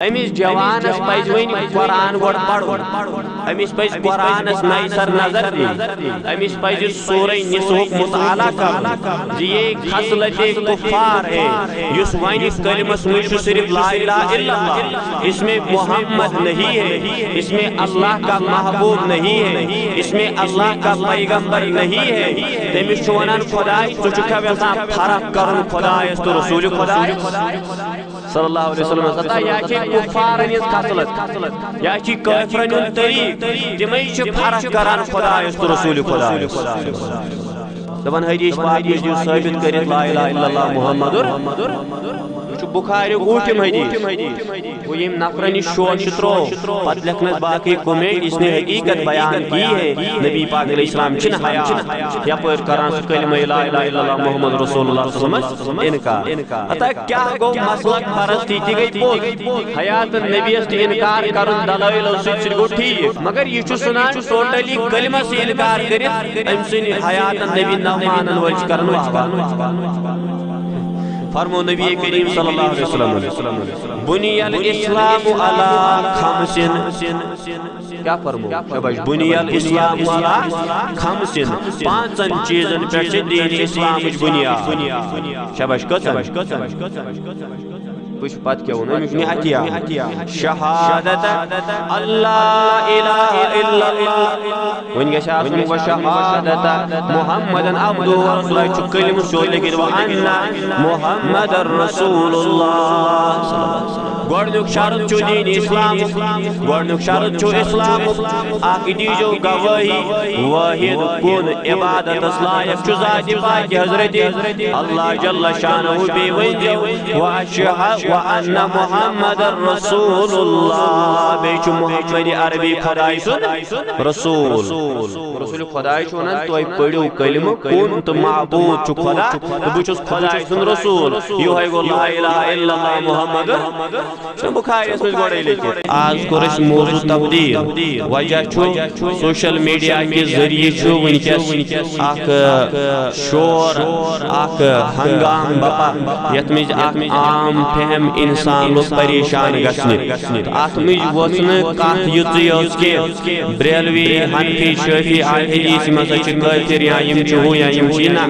امس جوانس پز ون قرآن گوڑ پڑھن امس پز قرآنس نئی سر نظر دن امس پز سورہ نسوک مطالعہ کرن یہ خصلت کفار ہے اس ون کلمس میں صرف لا الہ الا اللہ اس میں محمد نہیں ہے اس میں اللہ کا محبوب نہیں ہے اس میں اللہ کا پیغمبر نہیں ہے تمس ونان خدائے ژٕ یژھان فرق کرن خدایس تو رسول خدائے صلی اللہ علیہ وسلم ستا یا کفارن ہز خصلت یا کافرن ہند طریق تمے فرق کران خدایس تو رسول خدایس دپان حدیث پاک میں دیو ثابت کرت لا الہ الا اللہ محمد بخاری اوٹم حدیث وہ یم نفرن شوش ترو پت لکھنس باقی کومنٹ اس نے حقیقت بیان کی ہے نبی پاک علیہ السلام چھن حیات یپر کران سہ کلمہ لا الہ الا اللہ محمد رسول اللہ صلی اللہ علیہ وسلم انکار اتا کیا گو مسلک پرستی تہ گئی پوز حیات نبی اس انکار کرن دلائل سچ گو ٹھیک مگر یہ چھ سنان ٹوٹلی کلمہ سے انکار کرت ام سن حیات نبی نہ مانن ول کرن واہ فرمو نبی کریم صلی اللہ علیہ وسلم بنی الاسلام علی خمسن کیا فرمو شباش بنی الاسلام علی خمسن پانچن چیزن پر دین اسلام بنیاد شباش کچھ بات کیا ہونا مجھنے عطیہ شہادت اللہ الہ الا اللہ ونگا شہادت و شہادت محمد عبد و رسول اللہ چھ کلم سوئی لگید وَأَنَّ محمد رسول اللہ صلی اللہ علیہ وسلم گوڑنک شرط چھو دین اسلام گوڑنک شرط چھو اسلام آقی دیجو گواہی واحد کن عبادت اسلائق چھو ذات پاک حضرت اللہ جل شانہ بے ونجو وَأَنَّ محمد رسول اللہ بیچو محمد عربی خدای سن رسول خدای چونن تو پڑھو کلمہ کن تو معبود چو خدا تو بچوس خدای سن رسول یو ہے گو لا الہ الا اللہ محمد چون بخاری اس میں گوڑے لیکن آج کرش موضوع تبدیل وجہ چھو سوشل میڈیا کے ذریعے چھو ونکس آک شور آک ہنگام بپا یتمیج آک عام فہم انسان لوگ پریشان گسنی آت مجھ وزن کات یوزی اس کے بریلوی حنفی شفی حدیث مسجد کافر یا یم چہو یا یم چینا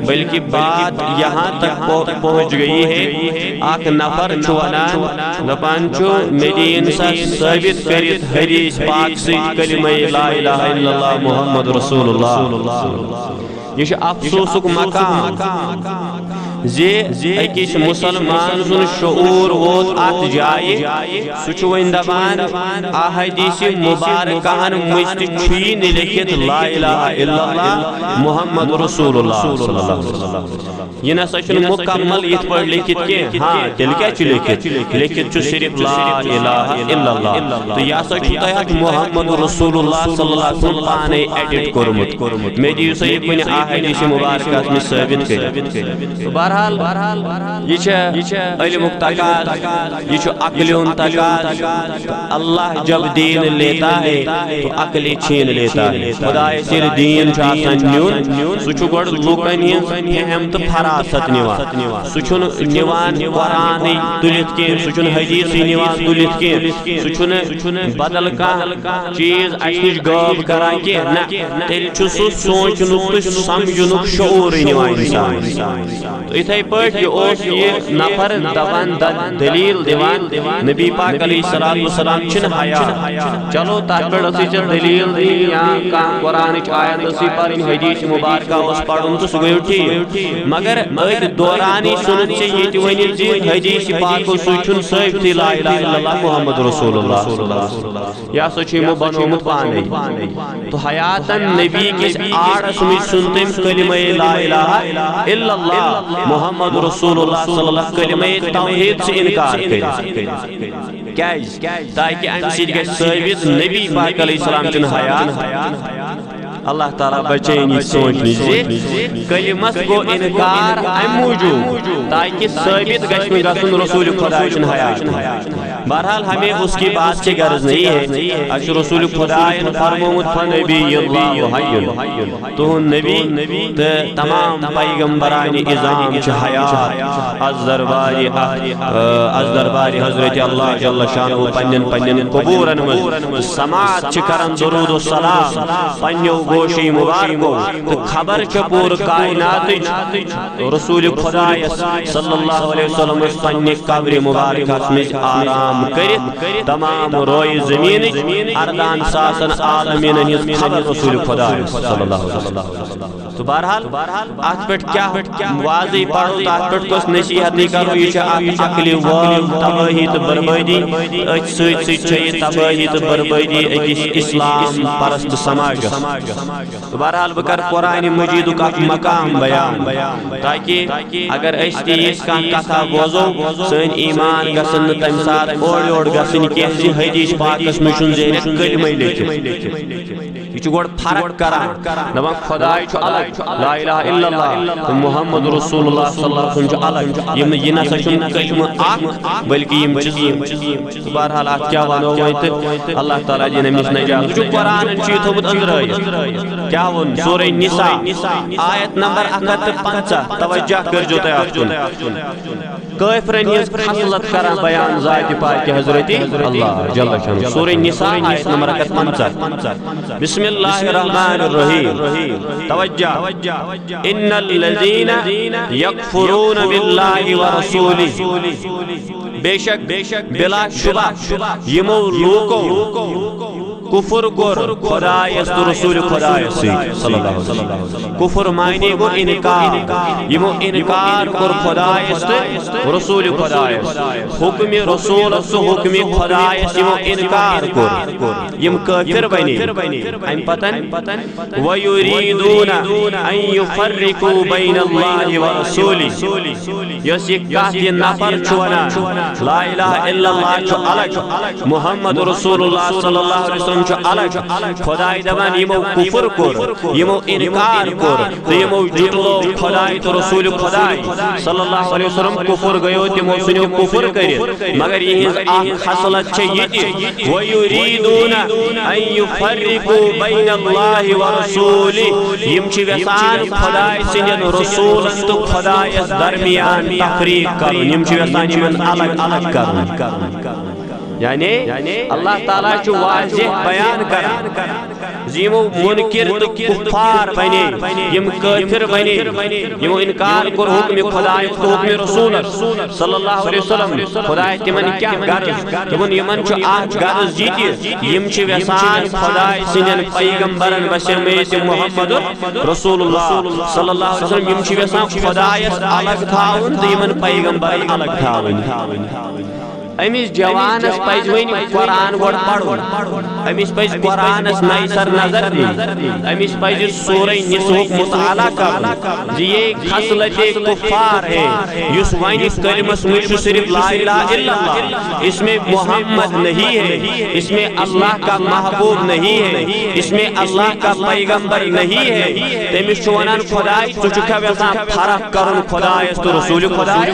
بلکہ بات یہاں تک پہنچ گئی ہے آک نفر چونان دپان چو میری انسان ثابت کرت حدیث پاک سے کلمہ لا الہ الا اللہ محمد رسول اللہ یہ افسوسک مقام زی اکیس مسلمان سن شعور ووت ات جائے سچوین دبان احادیث مبارکان مجھت چھین لکھت لا الہ الا اللہ محمد رسول اللہ صلی اللہ علیہ وسلم یہ نسا چھن مکمل یہ پر لکھت کے ہاں دل کیا چھ لکھت چھ صرف لا الہ الا اللہ تو یہ سا چھتا ہے محمد رسول اللہ صلی اللہ علیہ وسلم پانے ایڈٹ کرمت میں دیو سے یہ کنی احادیث مبارکات میں ثابت کر بہرحال یہ علم تقاض یہ عقل تقاض اللہ جب دین لیتا ہے تو عقل چھین لیتا ہے خدا سر دین آسان نیون سہ گوڑ لوکن ہز فہم تو فراست نوان سہ نوان قرآن تلت کی سہ حدیث نوان تلت کی سہ بدل کھانا چیز اس نش غائب کران کی نا تیل سہ سوچنک تو سمجھنک شعور نوان انسان تو اتھائی پاٹ یہ نفر دپان دلیل دیوان نبی پاک علیہ السلام چھن حیات چلو تر پہ دلیل دین یا قرآن آیت اسی پر ان حدیث مبارکہ اس پڑھن تو سہ گو ٹھیک مگر ات دورانی سنت سے یہ ونی زی حدیث پاک سن ثابت لا الہ الا اللہ محمد رسول اللہ یا سو چھ مو بنومت پانے تو حیاتن نبی کس آڑس میں سنتم کلمہ لا الہ الا اللہ محمد رسول اللہ صلی اللہ علیہ وسلم کلمہ توحید سے انکار کرے کیاز تاکہ ان سید گژھِ ثابت نبی پاک علیہ السلام چن حیات اللہ تعالیٰ بچینی سوچنی زی کلمس گو انکار ام موجود تاکہ ثابت گژھِ گژھن رسول خدا چن حیات بہرحال ہمیں اس کی بات کی غرض نہیں ہے. اچھ رسول خدا فرمومت فنبی اللہ حی تہن نبی تمام پیغمبران اعظام چھ حیات از دربار حضرت اللہ جل شانہ پنن قبورن مز سماعت چھ کرن درود و سلام پنیو گوشی مبارکو تو خبر چھ پور کائنات رسول خدا صلی اللہ علیہ وسلم پنہ قبر مبارکہ مز آرام کرت تمام روئے زمین اردان ساسن عالمین ہز خبر رسول خدا صلی اللہ علیہ وسلم. تو بہرحال ات پہ کیا واضح پڑھو تو ات پہ کس نصیحت نہیں کرو یہ عقلی وال تباہی تو بربادی ات سی تباہی تو بربادی اکس اسلام پرست سماج. تو بہرحال بہ کر قرآن مجید کا مقام بیان تاکہ اگر اس تیس کان کتھا بوزو سن ایمان گژھن تمہ سات اور گژھن کی حدیث پاکس مشن زین کلمہ لیکھت یہ گوڑ فرق کران دپان خدائے چھ الگ لا الہ الا اللہ محمد رسول اللہ صلی اللہ علیہ وسلم الگ یہ نسا چھن کلمہ اکھ بلکہ یم چیز. بہرحال ات کیا ونو وت اللہ تعالی دین امس نجات جو قرآن چھ تھوت اندر کیا ون سورہ نساء آیت نمبر 150 توجہ کرجو تہ ات کن کافرن ہز خصلت کران بیان ذات پاک حضرت اللہ جل شانہ سورہ نساء آیت نمبر 150 بسم اللہ الرحمن الرحیم توجہ ان الذین یکفرون باللہ ورسولہ بے شک بلا شبہ یمو لوکو کفر کور خدایس تو رسول خدایس صلی اللہ علیہ وسلم. کفر معنی گو انکار یمو انکار کور خدایس تو رسول خدایس حکم رسول تو حکم خدایس یمو انکار کور یم کافر بنی ام پتن ویریدون ان یفرقوا بین اللہ ورسولہ یس یہ کافی نفر چھونا لا الہ الا اللہ چھ الگ محمد رسول اللہ صلی اللہ علیہ وسلم چھ الگ خدای دپان یمو کفر کور یمو انکار کور تو یمو جٹلو خدای تو رسول خدای صلی اللہ علیہ وسلم کفر گیو تمو سنو کفر کرت مگر یہ اخ خصلت چھ یہ ویریدون ان یفرقوا بین اللہ ورسولہ یم چھ وسان خدای سندن رسول تو خدای درمیان تفریق کرن یم چھ وسان یمن الگ کرن. یعنی اللہ تعالیٰ چھ واضح بیان کران زیمو منکر تو کفار بنے یم کافر بنے یمو انکار کر حکم خدای تو حکم رسول صلی اللہ علیہ وسلم خدای تمن کیا غرض تمن یمن چھ اخ غرض یہ یم چھ وسان خدای سندن پیغمبرن بشمیت محمد رسول اللہ صلی اللہ علیہ وسلم یم چھ وسان خدای الگ تھاون تو یمن پیغمبر الگ تھاون. امس جوانس پز ون قرآن گوڑ پڑھن امس پز قرآنس نئی سر نظر دین امس پز سورہ نساء مطالعہ کرن یہ خصلت کفار ہے یس ون کلمس مجھ صرف لا الہ الا اللہ اس میں محمد نہیں ہے اس میں اللہ کا محبوب نہیں ہے اس میں اللہ کا پیغمبر نہیں ہے تمس چھ ونان خدای تو چھ ویسان فرق کرن خدای تو رسول خدای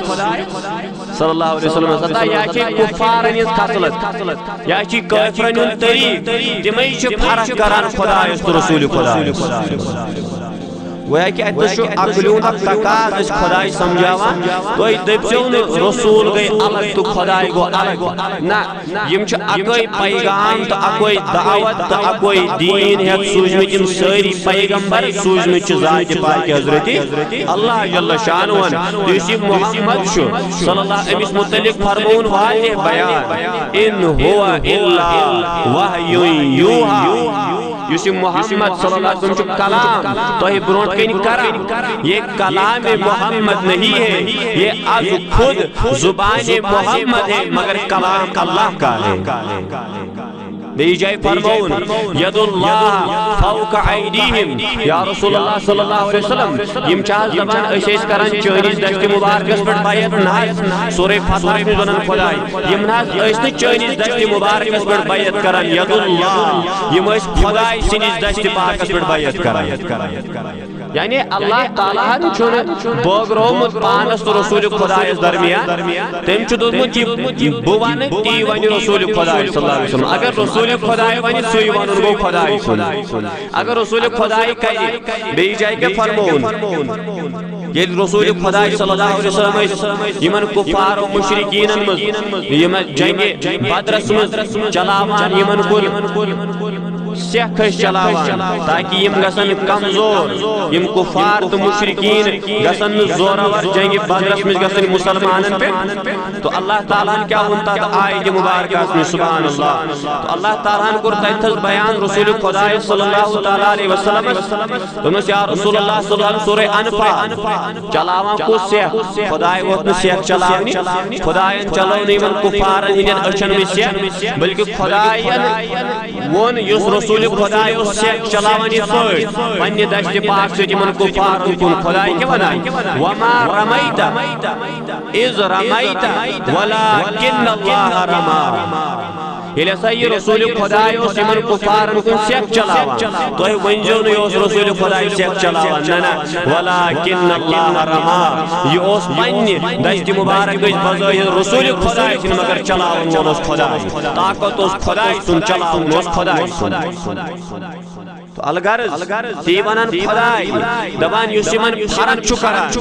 صلی اللہ علیہ وسلم ستا یا چھ کفارن اس خصلت یا چھ کافرن طریق تمے چھ فرق کران خدای تو رسول خدای گویا کہ اتشو عقلون تقاض اس خدای سمجھاوان کوئی دبسون رسول گئی الگ تو خدای گو الگ نا یم چھ اکوئی پیغام تو اکوئی دعوت تو اکوئی دین ہے سوجمت یم ساری پیغمبر سوجمت چھ ذات پاک حضرت اللہ جل شانوان دیسی محمد شو صلی اللہ امس متعلق فرمون واضح بیان ان ہوا الا وحی یوحا یوسی محمد صلی اللہ علیہ وسلم کلام تو ہی برونٹ کہیں کرم یہ کلام محمد نہیں ہے یہ از خود زبان محمد ہے مگر کلام اللہ کا ہے. بی جائے فرمون ید اللہ فوق ایدیہم یا رسول اللہ صلی اللہ علیہ وسلم یم چاہت زبان ایسیس کرن چونیز دشت مبارکس پر بایت ناز سورہ فتح میں بنن خدای یم ناز ایسنی چونیز دشت مبارکس پر بایت کرن ید اللہ یم ایس خدای سنیز دشت پاکس پر بایت کرن یعنی اللہ تعالیٰ بٲگرومُت پانس تو رسول خدایس درمیان تم دوٚپمُت یہِ بہٕ وَنہٕ تی وَنہِ رسول خدای صلی اللہ علیہ وسلم اگر رسول خدای وَنہِ سُے وَنُن گوٚو خدای سُنٛد اگر رسول خدای کَرِ بیٚیہِ جایہِ کیٛاہ فرمووُن ییٚلہِ رسول خدای صلی اللہ علیہ وسلم یمن کفار و مشرکینن منٛز یِم جنگہِ بدرس منٛز چلاوان یمن کُن سیکھ چلاوان تاکہ یم گژھن کمزور یم کفار تو مشرکین گژھن زورور جنگ بدرس مز گژھن مسلمانن پہ تو اللہ تعالیٰ کیا ون تتھ آیت مبارکہ میں سبحان اللہ تو اللہ تعالیٰ کور تتھس بیان رسول خدا صلی اللہ تعالی علیہ وسلم دوٚپنس یا رسول اللہ صلی اللہ علیہ وسلم سورہ انفال چلاوان کس سیکھ خدای ووت نہٕ سیکھ چلاونی خدایَن چلو نہٕ یمن کفارن ہٕنٛدٮ۪ن أچھن منٛز سیکھ بلکہ خدایَن ووٚن یُس رسول خدا سیکھ چلاوان یہ سوئی پنہ دشت پاک سے یمن کفارن کن خدا کیا ونان وما رمیت اذ رمیت ولکن اللہ رمی یل ہسا یہ رسول خدا یمن کفارن کن سیکھ چلاوان تہ ونزو نہ رسول خدا سیکھ چلاوان نہ ولکن اللہ رمی یہ پنہ دشت مبارک بظاہر رسول خدا مگر چلاوان وول خدا طاقت خدا سن چلاوان خدا تو الغرض تی ونان خدای دپان یس یمن فرق چھُ کران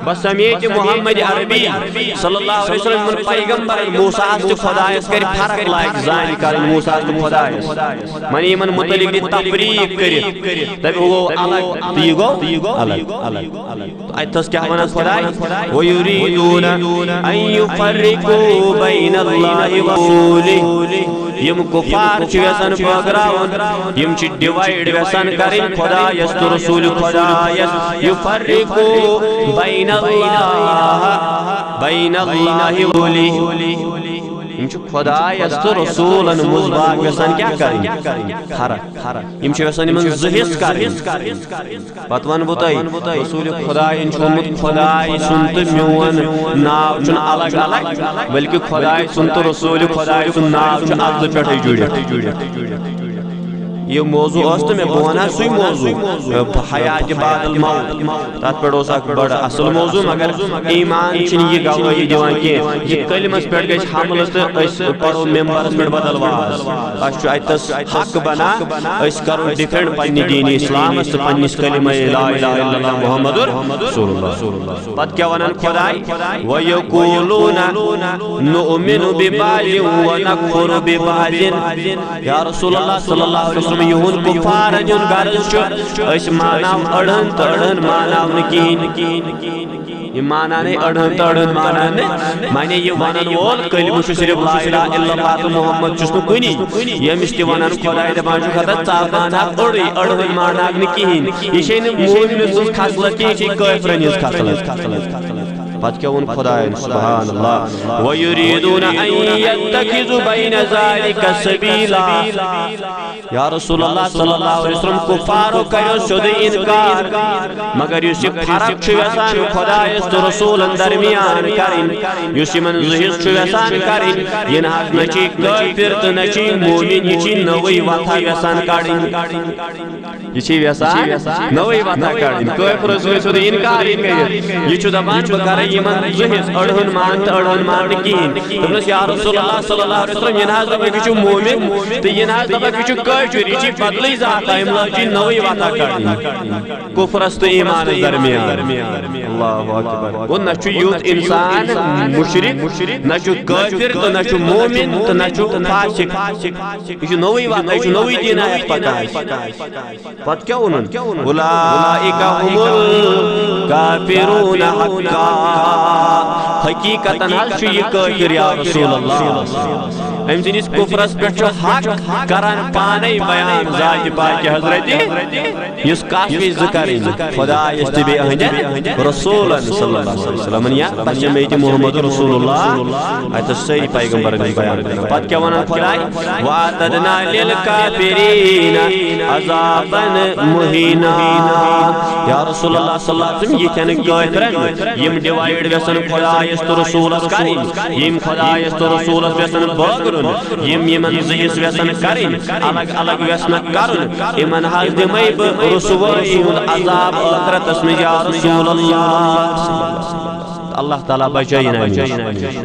بس سمیت محمد عربی صلی اللہ علیہ وسلم من پیغمبر موسیٰ تو خدایس کر فرق لائق زانی کرن موسیٰ تو خدایس من یمن متعلق دی تفریق کرت تب وہ الگ تی گو الگ تو اتس کیا ونان خدای ویریدون ان یفرقوا بین اللہ ورسولہ یم کفار چھ یژھان بٲگراوُن یم چھ ڈیوائیڈ یژھان کرن خدایس تو رسول خدایس یفرقوا بین اللہ ورسولہ یم چھ خدایس تو رسولن مزباق یژھان کیا کرن فرق یم چھ یژھان یمن زٕ حصہٕ کرن پتہٕ ون بہٕ تۄہہِ رسول خدایَن چھُ ہومُت خداے سُنٛد تہٕ میون ناو چھُنہٕ الگ الگ بلکہ خداے سُنٛد تہٕ رسول خداے سُنٛد ناو چھُ اصلہٕ پٮ۪ٹھٕے جُڑِتھ یہ موضوع تو میں بہانا سوئی موضوع حیات بعد الموت تات پہ اس بڑا اصل موضوع مگر ایمان چھ یہ گواہی دیوان کی یہ کلمس پہ گئی حمل تو اس پڑھو ممبرس پہ بدل واز اس اتس حق بنا اس کرو ڈیفینڈ پنہ دین اسلام اس پنس کلمہ لا الہ الا اللہ محمد رسول اللہ پت کیا ونان خدای ویقولون نؤمن ببعض ونکفر ببعض یا رسول اللہ صلی اللہ علیہ وسلم یہون کفارن یون غرض چھ اس ماناو اڑھن تو اڑھن ماناو نکین یہ مانا نہیں اڑھن تو اڑھن مانا نہیں مانے یہ ونن وول کلمہ چھ صرف لا الہ الا اللہ محمد چھ کنی یمس تہ ونن خدای دپان چھ خدا ژاپان اڑی اڑھن مانا نکین یہ چھ نہ مومن سن خصلت یہ چھ کافرن ہنز خصلت پت کیا ون خدای سبحان اللہ ویریدون ان یتخذوا بین ذلک سبیلا یا رسول اللہ صلی اللہ علیہ وسلم کفارو کرو سود انکار مگر اس فرق چھ یژھان خدایس تو رسولن درمیان کرن یس یمن زہس چھ یژھان کرن یہ نہ چھ کافر تو نہ چھ مومن یہ چھ نوئی وتھا یژھان کڑن یہ چھ یژھان نوئی وتھا کڑن کافر سود انکار کرن یہ چھ دپان بکر یمن زہس اڑہن مان تو اڑہن مان کین دپنس یا رسول اللہ صلی اللہ علیہ وسلم یہ نہ دپان کہ چھ مومن تو یہ نہ دپان کہ کافر یہ چھ بدلی ذات ہے ملچ نوئی وتھا کڑن کفر است ایمان درمیان اللہ اکبر وہ نہ چھ یوت انسان مشرک نہ چھ کافر تو نہ چھ مومن تو نہ چھ فاسق یہ نوئی وتھا یہ نوئی دین ہے پتہ پت کیا ونن اولئک هم الکافرون حقا حقیقتاً حل چھ یہ کافر یا رسول اللہ ام سندس کفرس پہ حق کران پانے بیان ذات پاک حضرت اس کافی ذکر خدا اس تبی اہند رسول رسولا صلی اللہ علیہ وسلم یا بشمیت محمد رسول اللہ ایت سری پیغمبر نے بیان کرنا پت کیا ونان خدای وَأَعْتَدْنَا لِلْكَافِرِينَ عَذَابًا مُهِينًا یا رسول اللہ صلی اللہ علیہ وسلم یہ کہنے گوئے کرن یم ڈیوائیڈ ویسن خدایس تو رسولس کریں یم خدایس تو رسولس ویسن بغرن یم یمن زیس ویسن کریں الگ الگ ویسن کرن امن حاض دمائی رسوائی ہند عذاب آخرت اسم یا رسول اللہ تعالیٰ بچائینا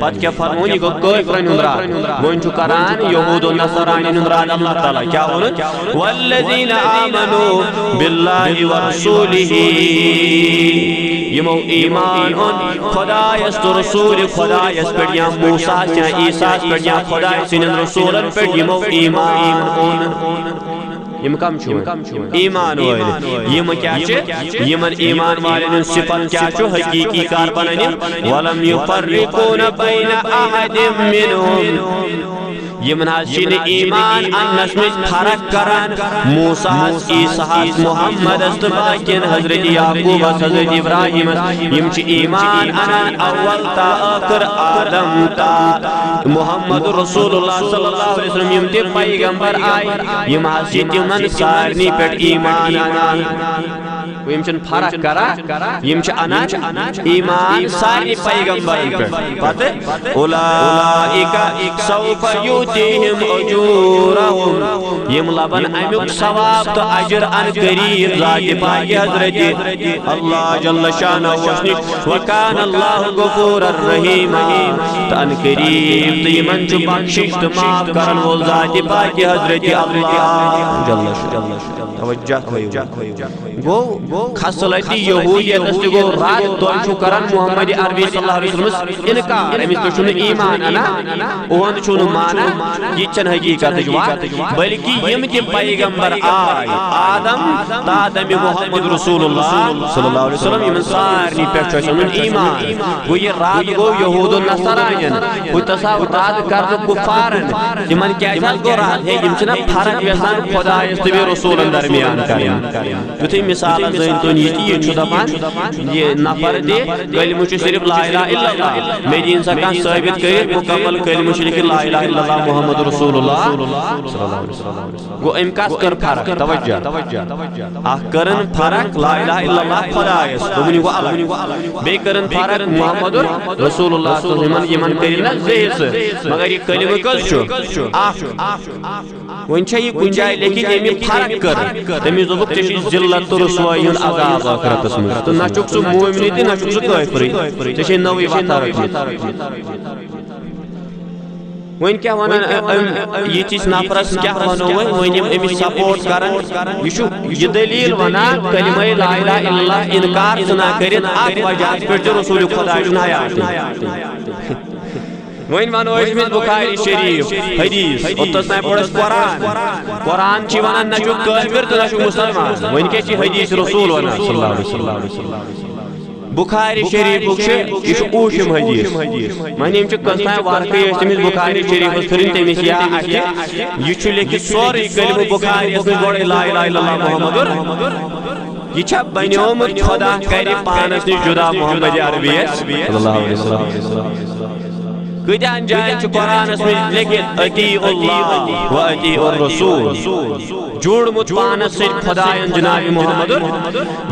پت کیا فرمونی کو کوئی فرن اندرات وہ انچو کران یہود و نصرانی اندرات اللہ تعالیٰ کیا ہونا والذین آمنوا باللہ ورسولہ یمو ایمان ان خدایس تو رسول خدایس پر یا موسیٰ یا عیسیٰ پر یا خدایس ان رسولن پر یمو ایمان ان یم کم چھو ایمان والے یم کیا چھو یمن ایمان والے صفت کیا چھو حقیقی کار بنانی ولم یفرقون بین احد منهم یمن حسین ایمان انس میں فرق کران موسیٰ عیسیٰ محمد استباکن حضرت یعقوب حضرت ابراہیم یم چھ ایمان انان اول تا آخر آدم تا محمد رسول اللہ صلی اللہ علیہ وسلم یم تی پیغمبر آئی یم حسین یمن سارنی پیٹ ایمان انان یم چھن فرق کرا یم چھ انان ایمان سارنی پیغمبر پیٹ پتہ اولائکا سوف یوتیہم اجورہم یم لبن امیک ثواب تو اجر ان قریب ذات پاک حضرت اللہ جل شانہ وسنی وکان اللہ غفور الرحیم تو ان قریب تو یمن چھ بخشش تو معاف کرن وول ذات پاک حضرت اللہ جل شانہ توجہ گو خصلتی یہودیت است گو رات تو چھو کرن محمد عربی صلی اللہ علیہ وسلم انکار امیس تو چھن ایمان انا اوہن چھن مانا یہ چن حقیقت جوات بلکہ یم کے پیغمبر آئی آدم تا آدم محمد رسول اللہ صلی اللہ علیہ وسلم یم سارنی پیچھو سنن ایمان وہ یہ رات گو یہود و نصرائین وہ تصاوت رات کرد کفارن یمن کیا جاز گو رات ہے یم چنا فرق ویسان خدا استوی رسول درمیان کریں جو تھی مثال زین تو یہ چھو دپان یہ نفر دے کلمہ چھ صرف لا الہ الا اللہ میری انسان کا ثابت کرے مکمل کلمہ چھ لا الہ الا اللہ محمد رسول اللہ صلی اللہ علیہ وسلم گو امکاس کر فرق توجہ کرن فرق لا الہ الا اللہ خدایس دومنی گو الگ بے کرن فرق محمد رسول اللہ صلی اللہ علیہ وسلم یمن کرینا زیس مگر یہ کلمہ کس چھو ون چھ یہ کنجائے لیکن امی فرق کر تمی زبک چشی ذلت رسوائی ہن عذاب آخرت اسم تو نہ چک سو مومنی تھی نہ چک سو کافری چشی نوی واتا رکھنی وین کیا ونان یہ چیز نافرس کیا ونو وین امی سپورٹ کرن یہ دلیل ونان کلمہ لا الہ الا اللہ انکار سنا کرن آت وجہ پر رسول خدا جن حیات وین وانو اشمیت بخاری شریف حدیث اتسنائی پڑھس قرآن چی ونان نشو کافر تو نشو مسلمان وین کے چی حدیث رسول ونان صلی اللہ علیہ وسلم بخاری شریف بکشے یہ اوشم حدیث منیم چھ کسنائی واقعی اشمیت بخاری شریف اسکرین تیمیس یا آتی یہ چھ لیکن سوری کلمہ بخاری اسمی گوڑے لا الہ الا اللہ محمد یہ چھا بنیومت خدا کری پانس نی جدا محمد عربی صلی اللہ علیہ وسلم کتان جائیں چھ قرآن اس میں لیکن اطیع اللہ و اطیع الرسول جوڑ مت پانس سے خدایان جناب محمد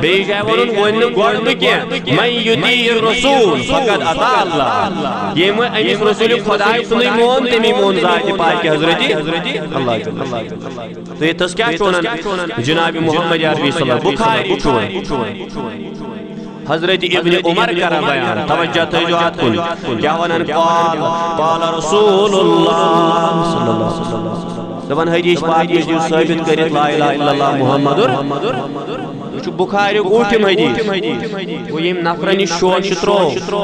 بے جائے ونن ون گوڑ بکیا من یطیع الرسول فقد اطاع اللہ یہ میں امیس رسول خدای سنی مون تمی مون ذات پاک حضرت اللہ تو یہ تذکیہ چونن جناب محمد عربی صلی اللہ بخاری چون حضرت ابن عمر کرا بیان توجہ تجوات کن کیا ونن قال رسول اللہ صلی اللہ علیہ وسلم دبن حدیث پاک جو ثابت کرت لا الہ الا اللہ محمد چھ بخاری اوٹم حدیث وہ یہ نفرنی شوش ترو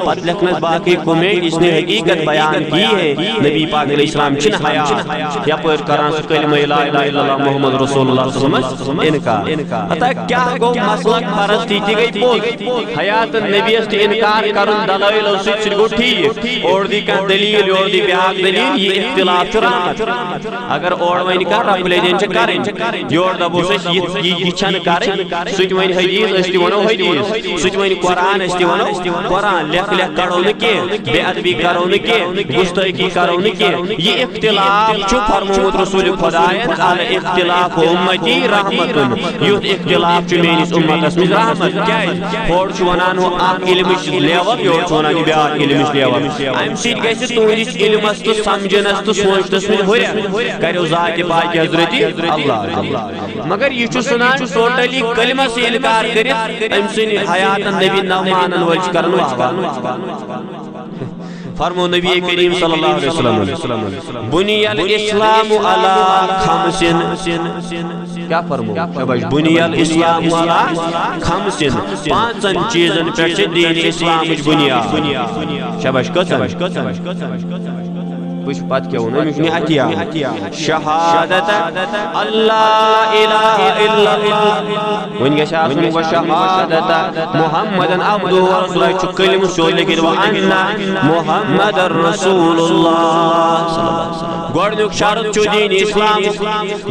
پت لکھنس باقی کومیڈ اس نے حقیقت بیان کی ہے نبی پاک علیہ السلام چھن حیات یا پر کران سے کلمہ لا الہ الا اللہ محمد رسول اللہ صلی اللہ علیہ وسلم انکار اتا کیا گو مسلک پرستی تھی گئی پوز حیات نبی است انکار کرن دلائل اس سے گو ٹھیک اور دی کا دلیل اور دی بیاق دلیل یہ اختلاف چرامت اگر اور وہ انکار رب لے دین چھ کریں جوڑ دبو سے یہ چھن کریں سُہ تہِ وَنہِ حدیث أسۍ تہِ وَنو حدیث سُہ تہِ وَنہِ قرآن أسۍ تہِ وَنو قرآن لیکھ کَڑو نہٕ کینٛہہ بے ادبی کَرو نہٕ کینٛہہ گُستٲخی کَرو نہٕ کینٛہہ یہِ اختلاف چھُ فرمومُت رسول خۄدایَن الاختلاف اُمتی رحمتُن یُتھ اختلاف چھُ میٲنِس اُمتَس منٛز رحمت کیٛازِ ہورٕ چھُ وَنان ہُہ اکھ علمٕچ لیوَل یورٕ چھُ وَنان یہِ بیٛاکھ علمٕچ لیوَل اَمہِ سۭتۍ گژھِ تُہنٛدِس علمَس تہٕ سمجھنَس تہٕ سونٛچنَس منٛز ہُرٮ۪ر کَریو ذاتِ پاکِ حضرتِ اللہ مگر یہِ چھُ ژھٕنان ٹوٹلی کلمس انکار کٔرِتھ أمۍ سٕنٛدِ حیاتن نبی نو مانن وٲلۍ چھِ کران واہ فرمو نبی کریم صلی اللہ علیہ وسلم بنی الاسلام علی خمسن کیا فرمو شباش بنی الاسلام علی خمسن پانچن چیزن پر چھِ دین اسلامٕچ بنیاد شباش کٔژن وٕچھ پتہٕ کیٛاہ ووٚن امیُک نِہتیا شہادت اللہ الہ الا اللہ وۄنۍ گژھِ آسُن وشہادت محمدن عبدہ ورسولہ چھُ کلمہٕ سیوٚد لیکھِتھ وَأَنَّ محمد رسول اللہ گۄڈنیُک شرط چھُ دین اسلامُک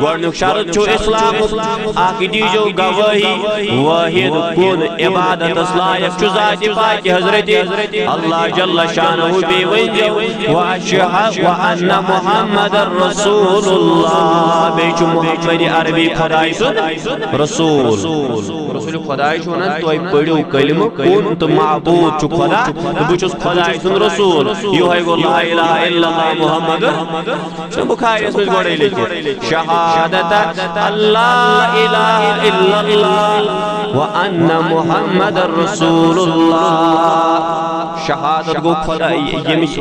گۄڈنیُک شرط چھُ اسلامُک اکھ دیٖزیو گوٲہی واحد کُن عبادتس لایق چھُ ذاتِ پاکہِ حضرتِ اللہ جل شانہ بیٚیہِ ؤنۍزیو وَأَنَّ محمد رسول اللہ بیٚیہِ چھُ محمد عربی خۄداے سُنٛد رسول رسول خۄداے چھُ وَنان تُہۍ پٔرِو کلمہٕ کُن تہٕ معبوٗد چھُ خۄدا تہٕ بہٕ چھُس خۄداے سُنٛد رسول یِہوٚے گوٚو لا الہ الا اللہ محمد بخاریس منٛز گۄڈَے لیکھِتھ شہادت اللہ الہ الا اللہ وَأَنَّ محمد رسول اللہ شہادت گو خدا ییٚمِس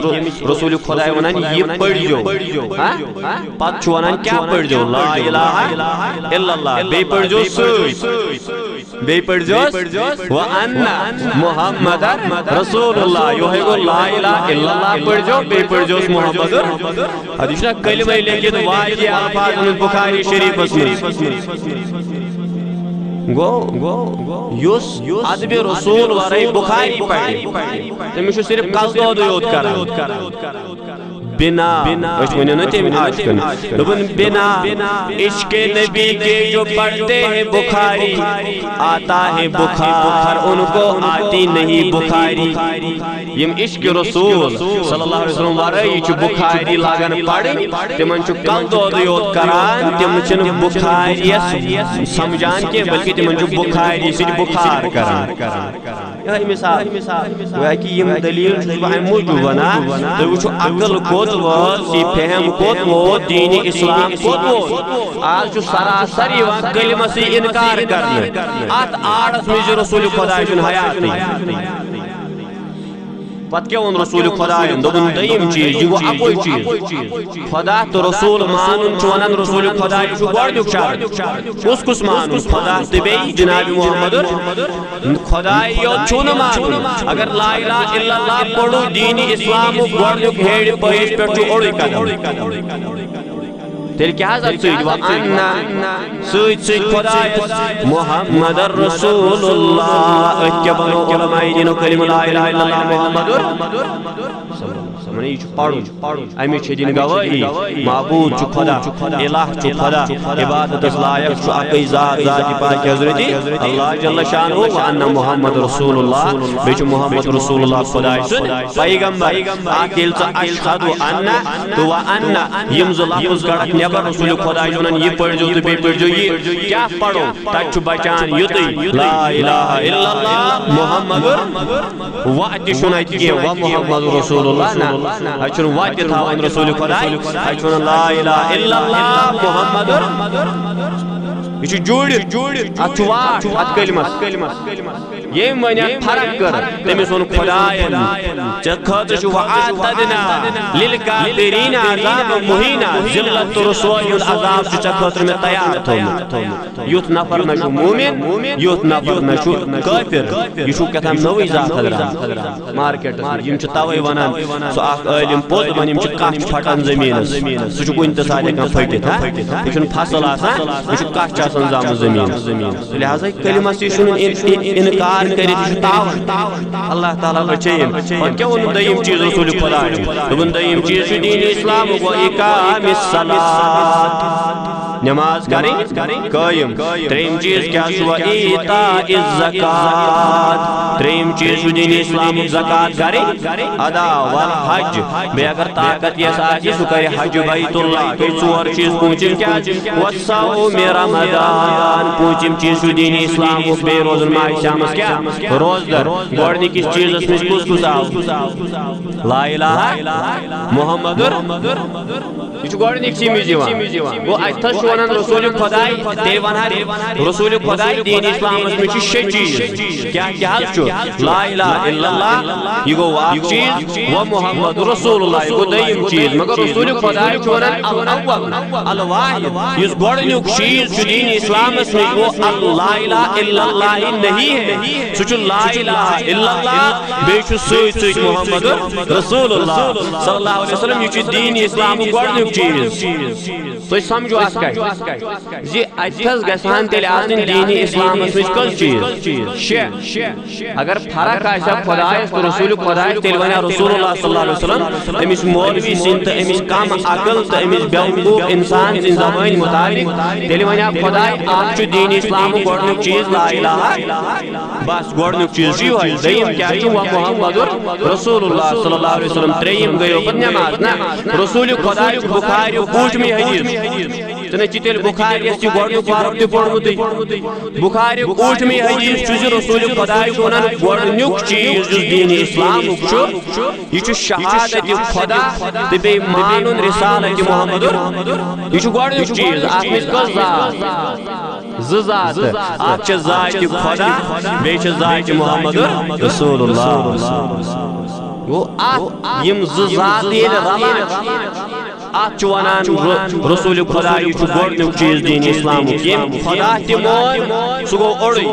رسول خۄداے وَنان یہِ پٔرۍزیو پتہٕ چھُ وَنان کیٛاہ پٔرۍزیو لا الہ الا اللہ بیٚیہِ پٔرۍزیو سۭتۍ بیٚیہِ پٔرۍزیوس وَأَنَّ محمد رسول اللہ یِہوٚے گوٚو لا الہ الا اللہ پٔرۍزیو بیٚیہِ پٔرۍزیوس محمد ادٕ یہِ چھُنہ کلمے لیکھِتھ واریاہ الفاظ منٛز بخاری شریٖفس منٛز گو یُس ادبِ رسول ورٲے بخاری پرِ تٔمِس چھُ صرف قصدودٕے یوت کران بنا أسۍ ؤنِو نا تٔمۍ عاشقن دوٚپُن بنا عشق نبی کے جو پڑھتے ہیں بخاری آتا ہے بخار ان کو آتی نہیں بخاری یم عشق رسول صلی اللہ علیہ وسلم ورٲے چھُ بخاری لاگان پرٕنۍ تِمن چھُ قصدودٕے یوت کران تِم چھِنہٕ بخاریَس سمجھان کینٛہہ بلکہِ تِمن چھُ بخاری سۭتۍ بخار کران یِہوٚے مثال گویا کہِ یِم دلیٖل چھُس بہٕ اَمہِ موٗجوٗب وَنان تُہۍ وٕچھِو عقل کوٚت وٲژ یہِ فہم کوٚت ووت دین اسلام کوٚت ووت آز چھُ سراسر یِوان کلمسٕے انکار کرنہٕ اتھ آڑس منٛز یہِ رسول خۄداے چھُنہٕ حیاتٕے پتہٕ کیٛاہ ووٚن رسول خۄدایَن دوٚپُن دوٚیِم چیٖز یہِ گوٚو اَکُے چیٖز خۄدا تہٕ رسول مانُن چھُ وَنان رسول خۄداے چھُ گۄڈنیُک شرط کُس مانُن خۄدا تہٕ بیٚیہِ جناب محمد خۄداے یوت چھُنہٕ مانُن اگر لا الہ الا اللہ پوٚرُو دین اسلامُک گۄڈنیُک ہیٚرِ پٔہِج پٮ۪ٹھ چھُ اوٚڑُے قدم تیٚلہِ کیٛاہ حظ اَتھ سۭتۍ وَأَنَّ سۭتۍ خۄدایَس محمد رسول اللہ أتھۍ کیٛاہ بنوو علماء دیٖنو کلمہٕ لا الہ الا اللہ محمد یہِ چھُ پرُن اَمِچ چھِ دِنۍ گوٲہی معبوٗد چھُ خۄدا الہ چھُ خۄدا عبادتس لایق چھُ اکٕے ذات ذاتِ پاکہِ حضرتِ اللہ جل شانہ وَأَنَّ محمد رسول اللہ بیٚیہِ چھُ محمد رسول اللہ خۄداے سُنٛد پیغمبر اکھ ییٚلہِ ژٕ اشہد انَ تہٕ وَأَنَّ یِم زٕ لفظ کڑکھ نٮ۪بر رسول خۄداے چھُ وَنان یہِ پٔرۍزیو تہٕ بیٚیہِ پٔرۍزیو یہِ کیٛاہ پرو تتہِ چھُ بچان یُتُے لا الہ الا اللہ محمد وَتہِ چھُنہٕ اَتہِ کینٛہہ وَمحمد رسول اللہ نہ اَتہِ چھُنہٕ وَتہِ تھاوان رسول خۄداے اَتہِ چھُ وَنان لا الہ الا اللہ محمد یہ جوڑت ات واٹ ات کلمس یم ون فرق کر تمس ون خدائن ژے خاطر چھ وعدنا للکافرین عذاب مہینا ذلت رسوئی عذاب چھ ژے خاطر میں تیار تھومت یوت نفر نہ مومن یوت نفر نہ کافر یہ چھ کتام نوے ذات حضرات مارکیٹ یم چھ توے ونان سو اخ عالم پوز ون یم چھ کاش پھٹان زمین سو چھ کُنہ تہ ساتھ ہیکان پھٹِتھ یہ چھ فصل آسان یہ چھ کاش آسان زام زمین لہذا کلمس یہ انکار کرت یہ تاوان اللہ تعالی بچین اور کیا وہ دیم چیز رسول خدا دین دیم چیز دین اسلام و اقام الصلاۃ نماز کریں قائم تریم چیز کیا سوا ایتاء الزکات تریم چیز دین اسلام زکات کریں ادا والحج بے اگر طاقت یہ ساتھی سو کرے حج بیت اللہ کہ ژور چیز پوچھم کیا والصوم رمضان پوچھم چیز دین اسلام بے روزن ماہ شامس کیا روزدر گوڑنی کس چیز اس میں کس آو لا الہ محمد یہ گوڑنی کسی میزیوان وہ ایتھا شونن رسول خدای دیوانہ رسول خدای دین اسلام اس میں شش چیز کیا چھو لا الہ الا اللہ یہ گو اک چیز و محمد رسول اللہ یہ گو دیم چیز مگر رسول خدای چھونن الاول الواحد یہ گوڑنیک چیز دین اسلام اس میں وہ لا الہ الا اللہ نہیں ہے سچ لا الہ الا اللہ بے سچ محمد رسول اللہ صلی اللہ علیہ وسلم یہ دین اسلام گوڑنیک چیز تو سمجھو اس کا یہ اتھس گژھان تیل آسن دین اسلام اس میں کس چیز اگر فرق آسا خدایس تو رسول خدایس تیل ونیا رسول اللہ صلی اللہ علیہ وسلم امس مولوی سن تو امس کم عقل تو امس بیوقوف انسان سن زبان مطابق تیل ونیا خدای اکھ دین اسلام گوڑنیک چیز لا الہ بس گوڑنیک چیز یہ دیم کیا و محمد رسول اللہ صلی اللہ علیہ وسلم تریم گیو پت نماز نا رسول خدای بخاری کوٹمی حدیث تنے چتل بخاری اس گوڑنیک بارک تے پڑھمت بخاری کوٹمی حدیث چھ رسول خدای ونن گوڑنیک چیز دین اسلام چھ یہ شہادت خدا تے بے مانن رسالت محمد یہ چھ گوڑنیک چیز اس میں کس ذات اچ ذات خدا بے چھ ذات محمد رسول اللہ وہ یم ذات رلان اتھ ونان رسول خدای چھ گوڑنیک چیز دین اسلام یم خدا تہ مون سہ گو اوڑی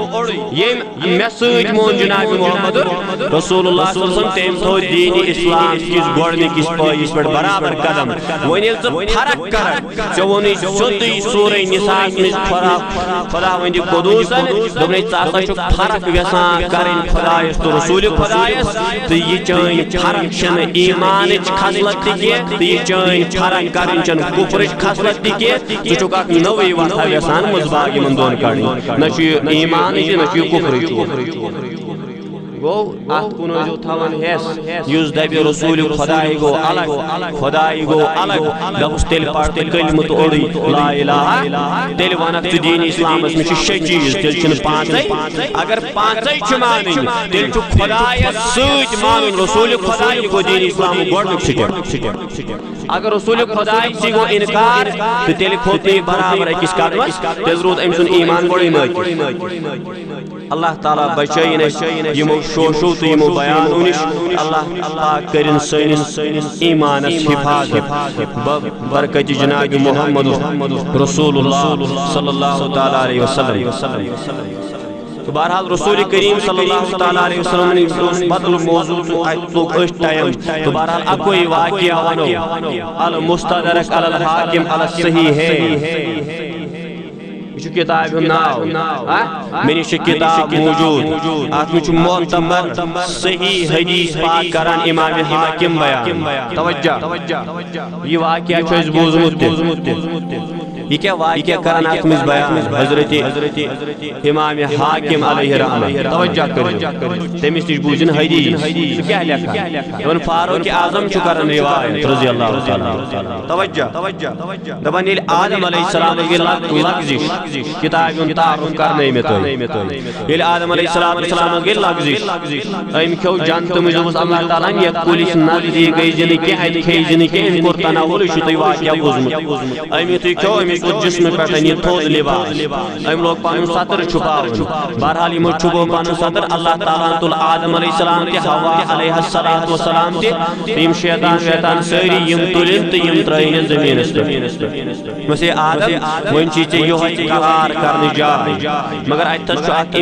یم مے سۭتۍ مون جناب محمد رسول اللہ صلی اللہ علیہ وسلم تم تھو دین اسلام کس گوڑنکس پٲیس پٮ۪ٹھ برابر قدم وۄنۍ ییٚلہِ ژٕ فرق کرکھ ژےٚ ووٚنُے سیوٚدُے سورہ نساء منٛز خدا وندِ قدوسن دوٚپنَے ژٕ ہسا چھُکھ فرق یژھان کرٕنۍ خدایس تہٕ رسول خدایس تہٕ یہِ چٲنۍ فرق چھنہٕ ایمانٕچ خصلت تہِ کینٛہہ تہٕ یہِ چٲنۍ فرق کرٕنۍ چھنہٕ کُفرٕچ خصلت تہِ کینٛہہ ژٕ چھُکھ اکھ نٔوٕے وتھا یژھان مُصباح یِمن دۄن کڑٕنۍ نہ چھُ یہِ ایمانٕچ نہ چھُ یہِ کُفرٕچ گو ات کن جو تھوان ہیس یس دبی رسول خدای گو الگ خدای گو الگ دبس تیل پاٹ کلمت اوڑی لا الہ تیل ونک تو دین اسلام اس میں شش چیز تیل چھن پانچے اگر پانچے چھ مانن تیل چھ خدای سۭتۍ مانن رسول خدای گو دین اسلام گوڑنیک سٹیپ اگر رسول خدای سی گو انکار تو تیل کھوت نہیں برابر اکس قدمس تیل رود أمۍ سُنٛد ایمان گوڑی نٲکِس اللہ تعالیٰ بچٲیِن اَسہِ یِمو شوشو تو یمو بیانو نش اللہ پاک کرن سٲنِس ایمانس حفاظت برکت جناب محمد رسول اللہ صلی اللہ تعالی علیہ وسلم تو بہرحال رسول کریم صلی اللہ تعالی علیہ وسلم نے بدل موضوع تو اس ٹائم تو بہرحال اکوئی واقعہ ونو المستدرک علی الحاکم علی الصحیح ہے کتاب ناو میں نے کتاب موجود ات میں معتبر صحیح حدیث پاک کران امام حاکم بیان توجہ یہ واقعہ چھس بوزمت یہ کیا واقعہ کران ات میں بیان حضرت امام حاکم علیہ رحمہ توجہ کرو تمس نش بوزن حدیث کیا لکھا ون فاروق اعظم چھ کران روایت رضی اللہ تعالی توجہ دبن یل آدم علیہ السلام کی لغزش کتاب تعارف کرنے میں تو یل آدم علیہ السلام کی لغزش ام کھو جنت میں جو اللہ تعالی نے کلش نزدیک گئی جن کی ات کھے جن کی ان کو تناول شتوی واقعہ بوزمت ام تو کھو ام کو جسم پر یہ تھود لباس ام لوگ پن سطر چھپاون بہرحال یم چھپو پن سطر اللہ تعالی تو آدم علیہ السلام کے حوا علیہ السلام تے یم شیطان ساری یم تلن تے یم ترین زمین است مسے آدم ون چیز یہ قرار کرنے جائے مگر اتھس اک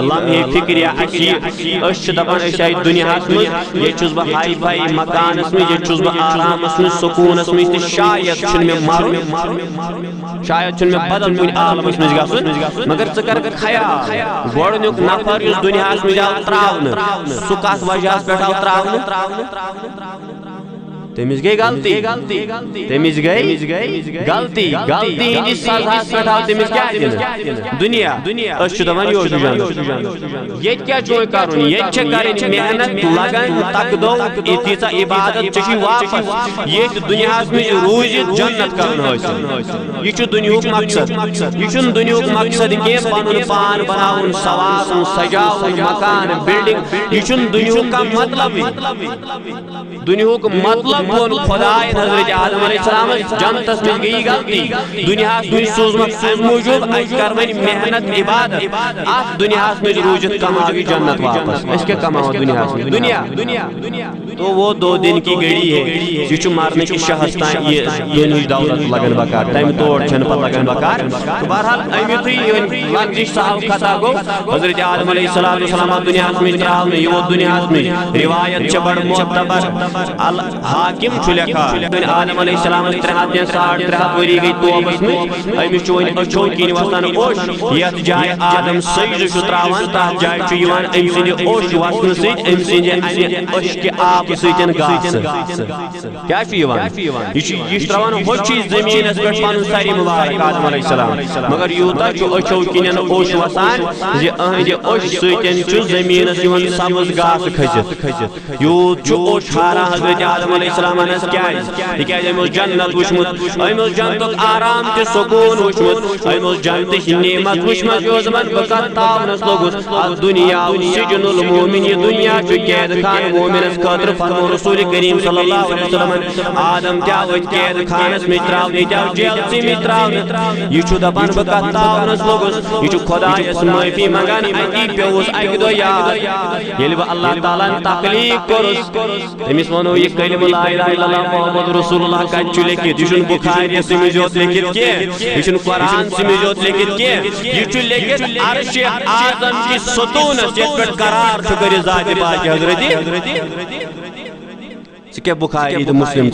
لمحے فکریہ اس دپان اس دنیا من یہ چھس بہ ہائی فائی مکانس میں یہ چھس بہ آرامس میں سکونس میں شاید چھن میں مرن شاید چھن میں بدل کن عالمس میں گژھن مگر ژٕ کر خیال گوڑنیک نفر اس دنیا میں آو تراون سہ کتھ وجہ پہ آو تراون تمس گئی غلطی تمس گئی غلطی غلطی ہندس سزاس پہ آو تمس کیا دن دنیا اس دپان یہ جان یہ کیا کرن یہ کریں محنت لگن تک دو تیژا عبادت چھ واپس یہ دنیا مجھ روزت جنت کرن حاصل یہ دنیا مقصد یہ دنیا مقصد کی پن پان بناؤن سوارن سجاؤن مکان بلڈنگ یہ دنیا کا مطلب دنیا مطلب بون خدا حضرت آدم علیہ السلام جنتس میں گئی غلطی دنیا سوزمت موجود کر محنت عبادت ات دنیا میں روزت کماوی جنت واپس اس کے کماؤ دنیا میں دنیا تو وہ 2 دن کی گڑی ہے یہ مرنے کی شہس تان یہ دنیا دولت لگن بکار تم توڑ چھن پتہ لگن بکار بہرحال امیتھی لگزش صاحب خطا گو حضرت آدم علیہ السلام دنیا میں تراؤ یہ دنیا میں روایت چھ بڑ معتبر حاکم چھ لکھا آدم علیہ السلام 300 وری گئی توبس میں امس چھ اچھو کین وسان اوش یت جائے آدم سجد چھ تراوان تات جائے چھ یوان ام سند اوش وسن سید ام سند اوش کے آب سیتن گاس کیا چھ یوان یہ تراوان ہوچ چیز زمین اس پہ پن ساری مبارک آدم علیہ السلام مگر یوتا چھ اچھو کین اوش وسان یہ اہند اوش سیتن چھ زمین اس یوان سبز گاس کھجت یوت چھ اوش ہارا حضرت آدم علیہ السلام اس کیا امس جنت وچمت امس جنتک آرام تہ سکون وچمت امس جنتک نعمت وچمت جو زمن بکر تاونس لوگس دنیا سجن المومن یہ دنیا چھ قید خان مومنس خاطر فرمو رسول کریم صلی اللہ علیہ وسلم آدم کیا وچ قید خانس میں تراو نیتا جیل سی میں تراو یہ چھ دپان بکر تاونس لوگس یہ چھ خدا اس معافی منگان اکی پیوس اکی دو یاد یل اللہ تعالی تکلیف کرس تمس ونو یہ کلمہ لا الہ الا اللہ محمد رسول اللہ کت چھ لکھت یہ بخاری سے مجھوت لکھت کی یہ قرآن سے مجھوت لکھت کی یہ لکھت عرش اعظم کی ستون جس پر قرار چھ کر ذات پاک حضرت کہ بخاری تو مسلم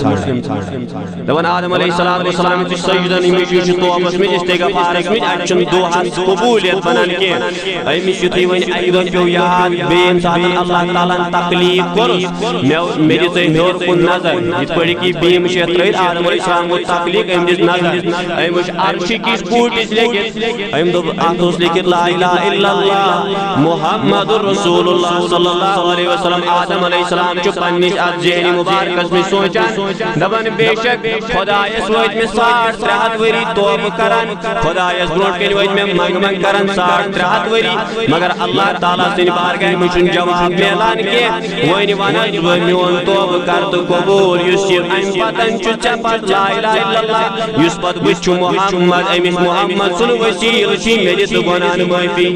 دپان آدم علیہ السلام چھ سجدن امس یہ توبس میں استغفارس میں اچھن دعاس قبولیت بنان کی امس یتھی ون اکی دہ پیو یاد بین ساتن اللہ تعالی تکلیف کرس مے دژ ہیور کن نظر یت پڑھ کی بیم چھ ترید آدم علیہ السلام کو تکلیف ام دژ نظر امس عرش کس پوٹس لکھت ام دپ اتھوس لکھت لا الہ الا اللہ محمد رسول اللہ صلی اللہ علیہ وسلم آدم علیہ السلام چھ پنس ات ذہنی مبارکس میں سوچان دپان بے شک خدایس وت میں 300 وری توبہ کران خدایس برونٹ کن وت میں منگ کران 300 وری مگر اللہ تعالی سن بارگاہ میں چھ جواب ملان کی ون ون میون توبہ کر تو قبول یس ام پتن چھ چپت لا الہ الا اللہ یس پت وچ محمد امس محمد سن وسیل چھ میرے تو گناہ معافی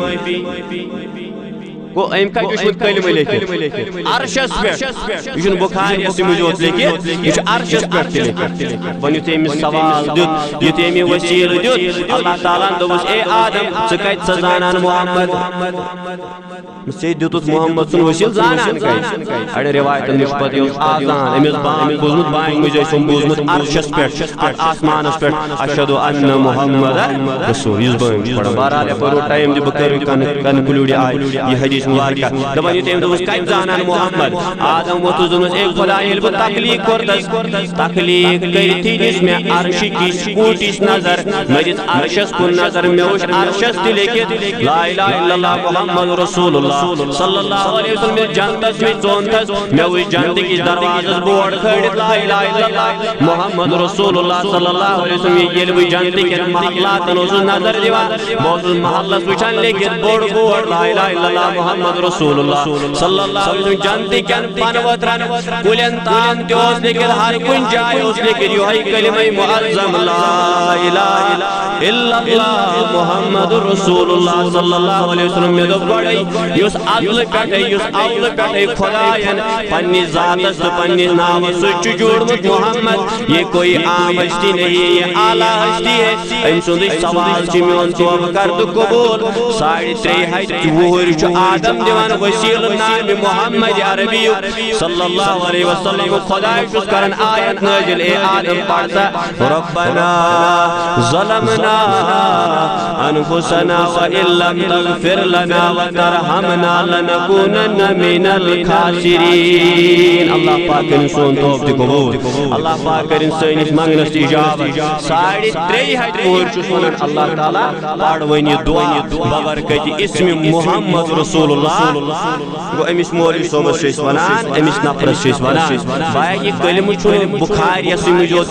کو ایم کا جو کلمہ لکھت عرشس پہ یہ بخاری سے مجھوت لکھت یہ عرشس پہ لکھت ون یت امس سوال دیت یت امی وسیل دیت اللہ تعالیٰ دوس اے آدم ژٕ کتہِ ژٕ زانان محمد سے دیتس محمد سن وسیل زانان کتہِ اڑ روایتن نش پتہ یہ آزان امس بام بوزمت بانگ مجھے سم بوزمت عرشس پہ آسمانس پہ اشہد ان محمد رسول اس بام بہرحال پرو ٹائم دی بکر کنکلوڈ آئی یہ حدیث مبارکہ دپان یہ تم دوس کتہِ زانان محمد آدم ووتُس دوٚپنس اے خدا ییٚلہِ بہٕ تکلیٖف کوٚرتس تکلیٖف کٔرِتھٕے دِژ مےٚ عرشہِ کِس کوٗٹِس نظر مےٚ دِژ عرشس کُن نظر مےٚ وٕچھ عرشس تہِ لیکھِتھ لا الہ الا اللہ محمد رسول اللہ صلی اللہ علیہ وسلم مےٚ جنتس میں ژوٚنتھس مےٚ وٕچھ جنتٕکِس دروازس بورڈ کھٲلِتھ لا الہ الا اللہ محمد رسول اللہ صلی اللہ علیہ وسلم ییٚلہِ بہٕ جنتٕکٮ۪ن محلاتن اوسُس نظر دِوان بہٕ اوسُس محلس وٕچھان لیکھِتھ بوٚڑ بورڈ لا الہ الا اللہ محمد رسول اللہ صلی اللہ علیہ وسلم جنتی کن پنوترن کلین تان تیوس لیکن ہر کن جائے اس لیکن یوہی کلمہ معظم لا الہ الا اللہ محمد رسول اللہ صلی اللہ علیہ وسلم میں دو پڑھائی یس عدل پٹھے یس اول پٹھے خدایان پنی ذاتس تو پنی نام سچ جوڑمت محمد یہ کوئی عام ہستی نہیں یہ اعلیٰ ہستی ہے ام سندھ سوال چھ میون توبہ کر تو قبول 3.5 وُہر چھ آدم دیوان وسیل نام محمد عربی صلی اللہ علیہ وسلم خدا شس کرن آیت نازل اے آدم پڑھتا ربنا ظلمنا انفسنا وإن لم تغفر لنا وترحمنا لنكونن من الخاسرین اللہ پاک کرن سون توب تہ قبول اللہ پاک کرن سٲنِس منگنس تہ اجابت 3.5 ہتہِ وُہُر چھُس ونان اللہ تعالیٰ پڑھ وۄنۍ یہِ دعا ببرکتِ اسم محمد رسول اللہ گو امس مولوی صوبس چھِ أسۍ ونان امس نفرس چھِ أسۍ ونان بایا یہِ کلمہٕ چھُنہٕ بخاریَسٕے منٛز یوت